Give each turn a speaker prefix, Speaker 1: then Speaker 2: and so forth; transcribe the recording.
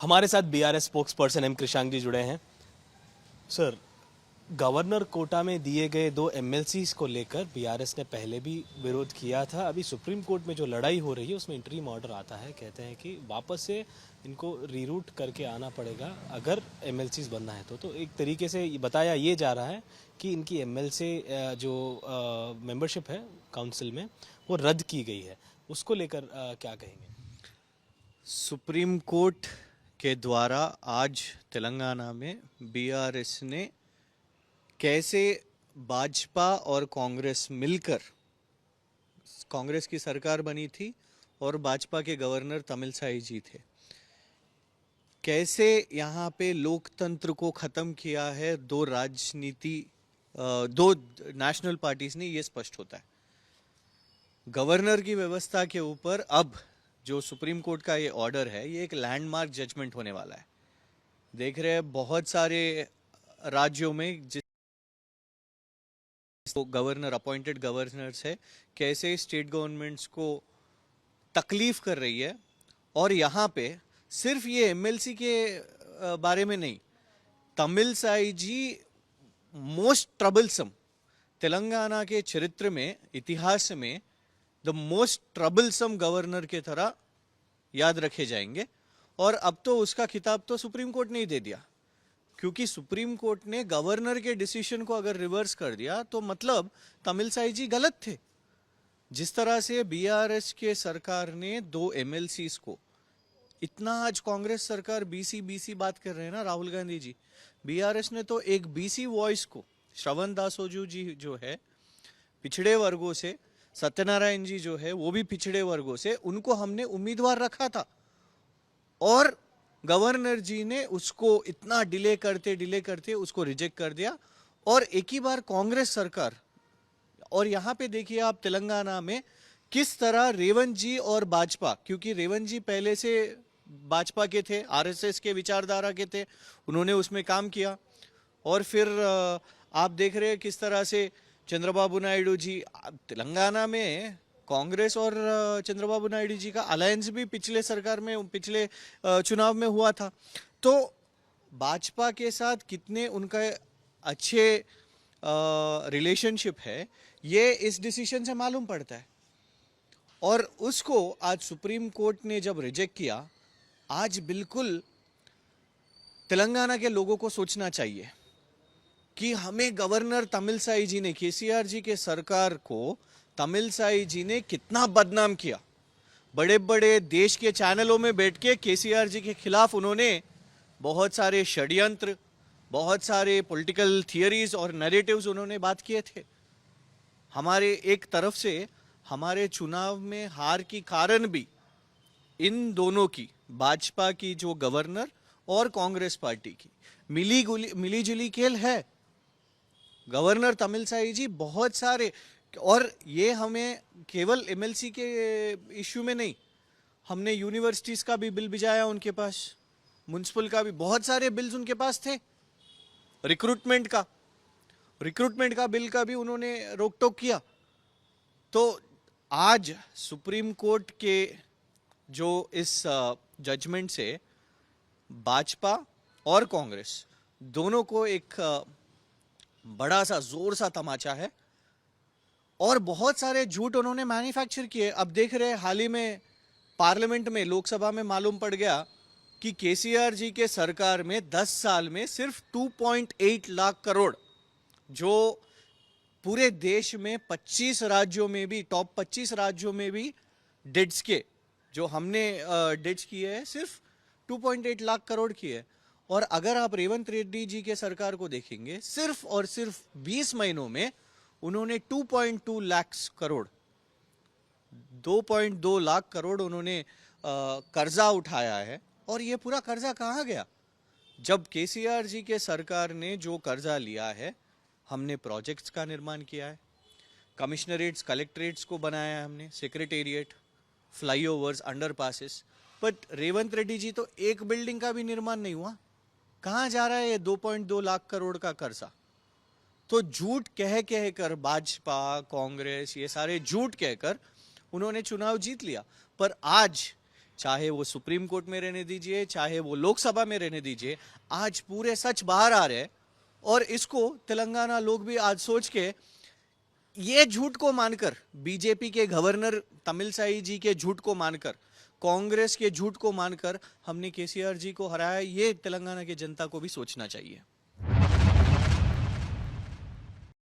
Speaker 1: हमारे साथ BRS spokes person M कृषांक जी जुड़े हैं। सर, गवर्नर कोटा में दिए गए 2 एमएलसीज को लेकर बीआरएस ने पहले भी विरोध किया था। अभी सुप्रीम कोर्ट में जो लड़ाई हो रही है उसमें इंटरिम ऑर्डर आता है, कहते हैं कि वापस से इनको रीरूट करके आना पड़ेगा अगर एमएलसीज बनना है तो एक तरीके से बताया ये जा रहा है कि इनकी एमएलसी जो मेंबरशिप है काउंसिल में वो रद्द की गई है। उसको लेकर क्या कहेंगे?
Speaker 2: सुप्रीम कोर्ट के द्वारा आज तेलंगाना में बीआरएस ने कैसे भाजपा और कांग्रेस मिलकर कांग्रेस की सरकार बनी थी और भाजपा के गवर्नर तमिलसाई जी थे, कैसे यहाँ पे लोकतंत्र को खत्म किया है दो नेशनल पार्टीज ने, ये स्पष्ट होता है। गवर्नर की व्यवस्था के ऊपर अब जो सुप्रीम कोर्ट का ये ऑर्डर है, ये एक लैंडमार्क जजमेंट होने वाला है। देख रहे हैं बहुत सारे राज्यों में जिस गवर्नर अपॉइंटेड गवर्नर्स है, कैसे स्टेट गवर्नमेंट्स को तकलीफ कर रही है। और यहाँ पे सिर्फ ये एमएलसी के बारे में नहीं, तमिलसाई जी मोस्ट ट्रबलसम, तेलंगाना के चरित्र में, इतिहास में द मोस्ट ट्रबलसम गवर्नर के तरह याद रखे जाएंगे। और अब तो उसका खिताब तो सुप्रीम कोर्ट ने ही दे दिया, क्योंकि सुप्रीम कोर्ट ने गवर्नर के डिसीजन को अगर रिवर्स कर दिया तो मतलब तमिलसाई जी गलत थे। जिस तरह से बीआरएस के सरकार ने 2 एमएलसीज को इतना, आज कांग्रेस सरकार बीसी बात कर रहे हैं ना, राहुल गांधी जी, बीआरएस ने तो एक बीसी वॉइस को, श्रवण दासोजू जी जो है पिछड़े वर्गों से, सत्यनारायण जी जो है वो भी पिछड़े वर्गों से, उनको हमने उम्मीदवार रखा था और गवर्नर जी ने उसको इतना डिले करते उसको रिजेक्ट कर दिया। और एक ही बार कांग्रेस सरकार, और यहाँ पे देखिए आप तेलंगाना में किस तरह रेवंत जी और भाजपा, क्योंकि रेवंत जी पहले से भाजपा के थे, आरएसएस के विचारधारा के थे, उन्होंने उसमें काम किया। और फिर आप देख रहे हैं किस तरह से चंद्रबाबू नायडू जी, तेलंगाना में कांग्रेस और चंद्रबाबू नायडू जी का अलायंस भी पिछले सरकार में, पिछले चुनाव में हुआ था। तो भाजपा के साथ कितने उनका अच्छे रिलेशनशिप है, ये इस डिसीजन से मालूम पड़ता है। और उसको आज सुप्रीम कोर्ट ने जब रिजेक्ट किया, आज बिल्कुल तेलंगाना के लोगों को सोचना चाहिए कि हमें गवर्नर तमिलसाई जी ने, केसीआर जी के सरकार को तमिलसाई जी ने कितना बदनाम किया। बड़े बड़े देश के चैनलों में बैठ के केसीआर जी के खिलाफ उन्होंने बहुत सारे षड्यंत्र, बहुत सारे पॉलिटिकल थियरीज और नैरेटिव्स उन्होंने बात किए थे। हमारे एक तरफ से हमारे चुनाव में हार की कारण भी इन दोनों की, भाजपा की जो गवर्नर और कांग्रेस पार्टी की मिली जुली खेल है। गवर्नर तमिलसाई जी बहुत सारे, और ये हमें केवल एमएलसी के इश्यू में नहीं, हमने यूनिवर्सिटीज का भी बिल भिजाया उनके पास, म्युनिसिपल का भी, बहुत सारे बिल्स उनके पास थे। रिक्रूटमेंट का बिल का भी उन्होंने रोक टोक किया। तो आज सुप्रीम कोर्ट के जो इस जजमेंट से भाजपा और कांग्रेस दोनों को एक बड़ा सा जोर सा तमाचा है। और बहुत सारे झूठ उन्होंने मैन्युफैक्चर किए। अब देख रहे हैं हाल ही में पार्लियामेंट में, लोकसभा में मालूम पड़ गया कि केसीआर जी के सरकार में 10 साल में सिर्फ 2.8 लाख करोड़, जो पूरे देश में 25 राज्यों में भी, टॉप 25 राज्यों में भी डेट्स के, जो हमने डेट्स किए हैं, सिर्फ 2.8 लाख करोड़ की है। और अगर आप रेवंत रेड्डी जी के सरकार को देखेंगे, सिर्फ और सिर्फ 20 महीनों में उन्होंने 2.2 लाख करोड़, 2.2 लाख करोड़ उन्होंने कर्जा उठाया है। और ये पूरा कर्जा कहाँ गया? जब केसीआर जी के सरकार ने जो कर्जा लिया है, हमने प्रोजेक्ट्स का निर्माण किया है, कमिश्नरेट्स, कलेक्ट्रेट्स को बनाया है हमने, secretariat, flyovers, underpasses. But Revanth Reddy ji तो एक बिल्डिंग का भी निर्माण नहीं हुआ। कहाँ जा रहा है ये 2.2 लाख करोड़ का कर्जा? तो झूठ कह कर भाजपा, कांग्रेस, ये सारे झूठ कहकर उन्होंने चुनाव जीत लिया। पर आज चाहे वो सुप्रीम कोर्ट में रहने दीजिए, चाहे वो लोकसभा में रहने दीजिए, आज पूरे सच बाहर आ रहे हैं। और इसको तेलंगाना लोग भी आज सोच के ये झूठ को मानकर, बीजेपी के गवर्नर तमिलसाई जी के झूठ को मानकर, कांग्रेस के झूठ को मानकर हमने केसीआर जी को हराया, ये तेलंगाना की जनता को भी सोचना चाहिए।